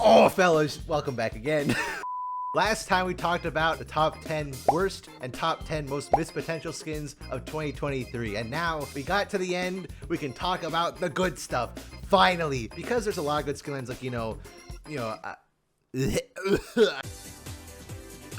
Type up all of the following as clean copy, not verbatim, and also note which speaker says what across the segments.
Speaker 1: Oh, fellas, welcome back again. Last time we talked about the top 10 worst and top 10 most missed potential skins of 2023. And now we got to the end, we can talk about the good stuff. Finally, because there's a lot of good skin lines, like,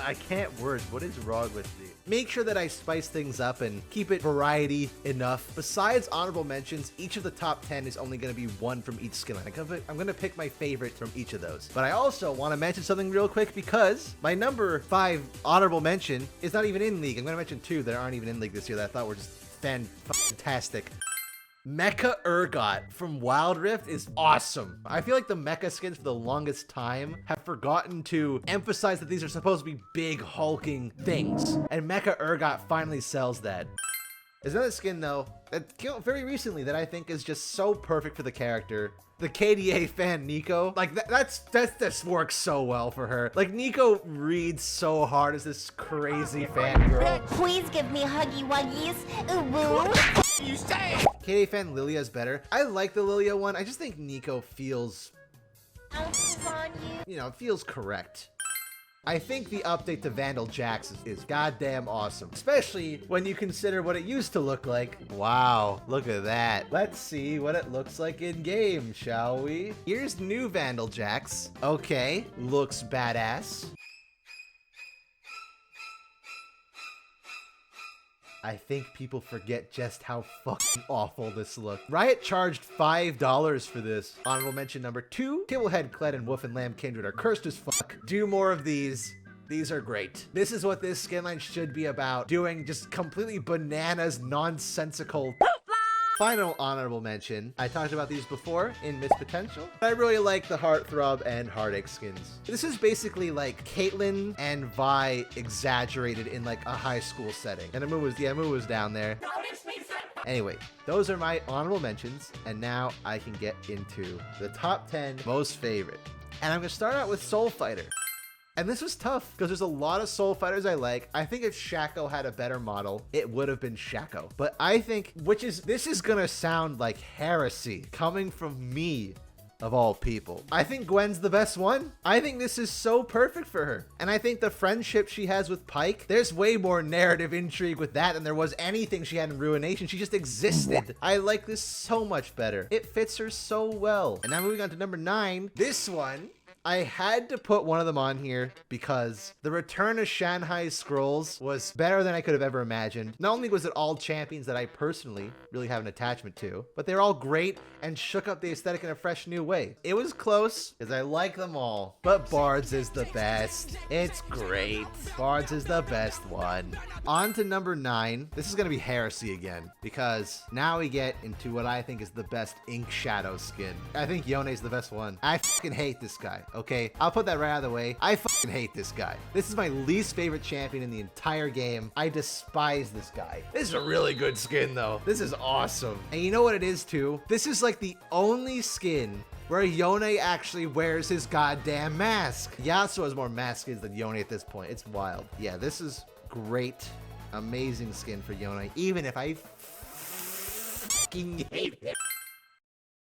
Speaker 1: I can't word. What is wrong with me? Make sure that I spice things up and keep it variety enough. Besides honorable mentions, each of the top 10 is only going to be one from each skin line. I'm going to pick my favorite from each of those. But I also want to mention something real quick because my number 5 honorable mention is not even in League. I'm going to mention 2 that aren't even in League this year that I thought were just fantastic. Mecha Urgot from Wild Rift is awesome. I feel like the mecha skins for the longest time have forgotten to emphasize that these are supposed to be big hulking things. And Mecha Urgot finally sells that. There's another skin though that came out very recently that I think is just so perfect for the character. The KDA fan Nico, like that works so well for her. Like Nico reads so hard as this crazy fangirl.
Speaker 2: Please give me huggy wuggies. Ooh, woo.
Speaker 1: You say? KDA fan Lilia's better. I like the Lilia one. I just think Nico feels,
Speaker 2: Ounces on you.
Speaker 1: it feels correct. I think the update to Vandal Jax is goddamn awesome, especially when you consider what it used to look like. Wow, look at that. Let's see what it looks like in game, shall we? Here's new Vandal Jax. Okay, looks badass. I think people forget just how fucking awful this looked. Riot charged $5 for this. Honorable mention number 2, Tibblehead, Kled, and Wolf and Lamb Kindred are cursed as fuck. Do more of these. These are great. This is what this skin line should be about. Doing just completely bananas, nonsensical. Final honorable mention. I talked about these before in Miss Potential. I really like the Heartthrob and Heartache skins. This is basically like Caitlyn and Vi exaggerated in like a high school setting. And Amu was down there. Anyway, those are my honorable mentions. And now I can get into the top 10 most favorite. And I'm gonna start out with Soul Fighter. And this was tough because there's a lot of Soul Fighters I like. I think if Shaco had a better model, it would have been Shaco. But I think, this is gonna sound like heresy coming from me, of all people. I think Gwen's the best one. I think this is so perfect for her. And I think the friendship she has with Pyke, there's way more narrative intrigue with that than there was anything she had in Ruination. She just existed. I like this so much better. It fits her so well. And now moving on to number 9, this one, I had to put one of them on here because the return of Shanghai Scrolls was better than I could have ever imagined. Not only was it all champions that I personally really have an attachment to, but they're all great and shook up the aesthetic in a fresh new way. It was close because I like them all, but Bards is the best. It's great. Bards is the best one. On to number 9. This is going to be heresy again because now we get into what I think is the best Ink Shadow skin. I think Yone's the best one. I fucking hate this guy. Okay, I'll put that right out of the way. I fucking hate this guy. This is my least favorite champion in the entire game. I despise this guy. This is a really good skin though. This is awesome. And you know what it is too? This is like the only skin where Yone actually wears his goddamn mask. Yasuo has more mask skins than Yone at this point. It's wild. Yeah, this is great. Amazing skin for Yone, even if I fucking hate him.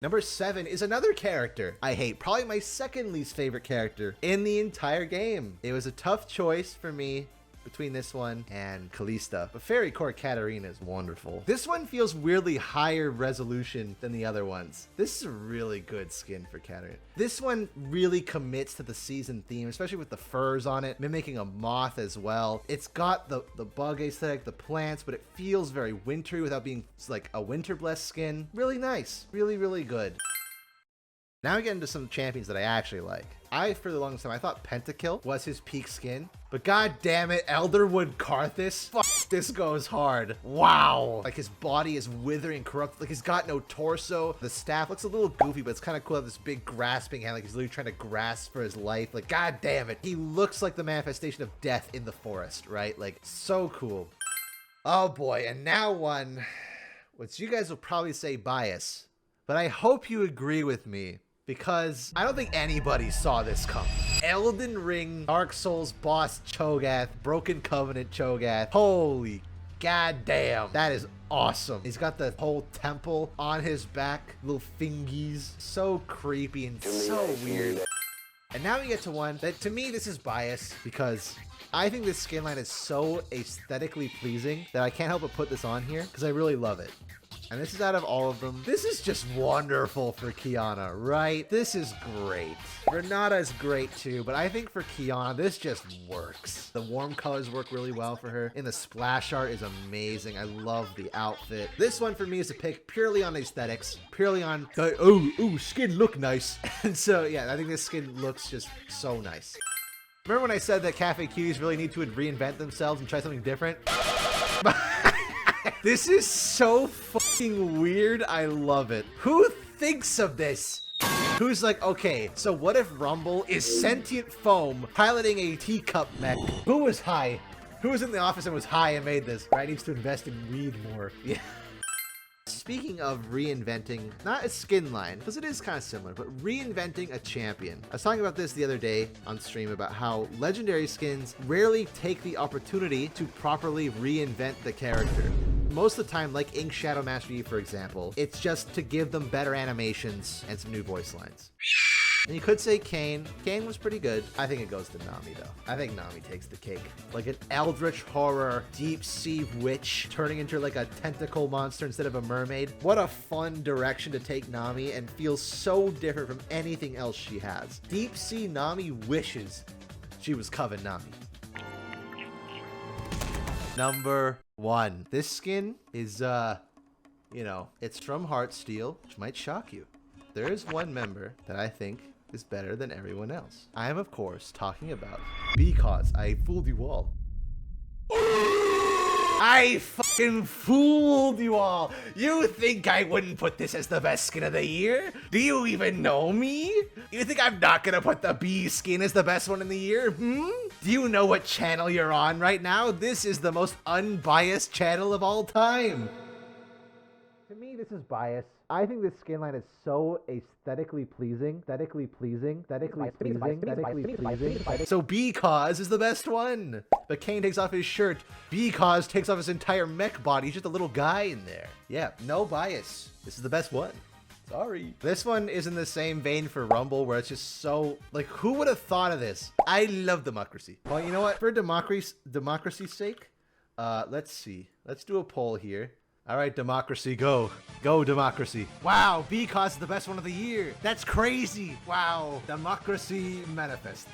Speaker 1: Number 7 is another character I hate, probably my second least favorite character in the entire game. It was a tough choice for me between this one and Kalista, but Fairy Court Katarina is wonderful. This one feels weirdly higher resolution than the other ones. This is a really good skin for Katarina. This one really commits to the season theme, especially with the furs on it, mimicking a moth as well. It's got the bug aesthetic, the plants, but it feels very wintry without being like a winter blessed skin. Really nice. Really, really good. Now we get into some champions that I actually like. For the longest time, I thought Pentakill was his peak skin, but god damn it, Elderwood Karthus, fuck, this goes hard. Wow. Like his body is withering, corrupt, like he's got no torso. The staff looks a little goofy, but it's kind of cool to have this big grasping hand, like he's literally trying to grasp for his life. Like, god damn it. He looks like the manifestation of death in the forest, right? Like, so cool. Oh boy, and now one, which you guys will probably say bias, but I hope you agree with me, because I don't think anybody saw this come. Elden Ring, Dark Souls boss cho'gath, Broken Covenant cho'gath. Holy goddamn, that is awesome. He's got the whole temple on his back, little fingies. So creepy and so weird. And now we get to one that, to me, this is biased because I think this skin line is so aesthetically pleasing that I can't help but put this on here because I really love it. And this is out of all of them. This is just wonderful for Kiana, right? This is great. Renata's great too, but I think for Kiana, this just works. The warm colors work really well for her. And the splash art is amazing. I love the outfit. This one for me is a pick purely on aesthetics, purely on, skin look nice. And so, yeah, I think this skin looks just so nice. Remember when I said that Cafe Cuties really need to reinvent themselves and try something different? This is so fucking weird. I love it. Who thinks of this? Who's like, okay, so what if Rumble is sentient foam piloting a teacup mech? Who was high? Who was in the office and was high and made this? Right, needs to invest in weed more. Yeah. Speaking of reinventing, not a skin line, because it is kind of similar, but reinventing a champion. I was talking about this the other day on stream about how legendary skins rarely take the opportunity to properly reinvent the character. Most of the time, like Ink Shadow Master Yi, for example, it's just to give them better animations and some new voice lines. And you could say Kayn. Kayn was pretty good. I think it goes to Nami, though. I think Nami takes the cake. Like an eldritch horror, deep sea witch turning into like a tentacle monster instead of a mermaid. What a fun direction to take Nami, and feels so different from anything else she has. Deep sea Nami wishes she was Coven Nami. Number 1. This skin is, you know, it's from Heartsteel, which might shock you. There is one member that I think is better than everyone else. I am, of course, talking about because I fooled you all. I fucking fooled you all. You think I wouldn't put this as the best skin of the year? Do you even know me? You think I'm not gonna put the B skin as the best one in the year? Do you know what channel you're on right now? This is the most unbiased channel of all time. To me, this is biased. I think this skin line is so aesthetically pleasing. So because is the best one. But Kayn takes off his shirt. Because takes off his entire mech body. He's just a little guy in there. Yeah, no bias. This is the best one. Sorry. This one is in the same vein for Rumble, where it's just so, like, who would have thought of this? I love democracy. Well, you know what? For democracy's sake, let's see. Let's do a poll here. All right, democracy, go. Go, democracy. Wow, because is the best one of the year. That's crazy. Wow, democracy manifest.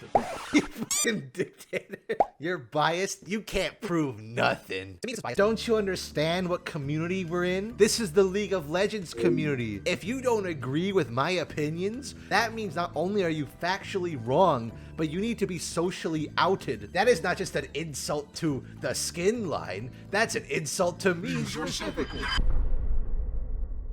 Speaker 1: You fucking dictator. You're biased. You can't prove nothing. Don't you understand what community we're in? This is the League of Legends community. If you don't agree with my opinions, that means not only are you factually wrong, but you need to be socially outed. That is not just an insult to the skin line. That's an insult to me specifically.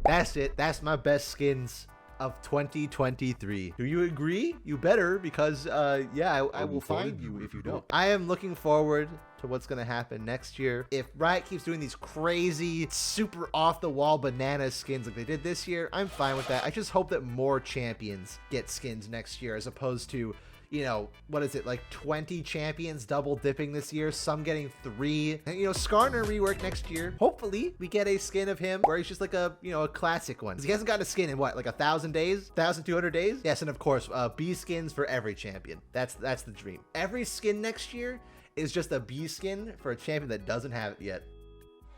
Speaker 1: That's it. That's my best skins of 2023. Do you agree? You better, because yeah, I will find you if you don't. I am looking forward to what's gonna happen next year. If Riot keeps doing these crazy, super off-the-wall banana skins like they did this year, I'm fine with that. I just hope that more champions get skins next year, as opposed to, you know, what is it, like 20 champions double dipping this year, some getting 3. And, you know, Skarner rework next year. Hopefully we get a skin of him where he's just like a, you know, a classic one. 'Cause he hasn't got a skin in what, like 1,000 days, 1,200 days? Yes, and of course, B skins for every champion. That's the dream. Every skin next year is just a B skin for a champion that doesn't have it yet.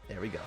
Speaker 1: There we go.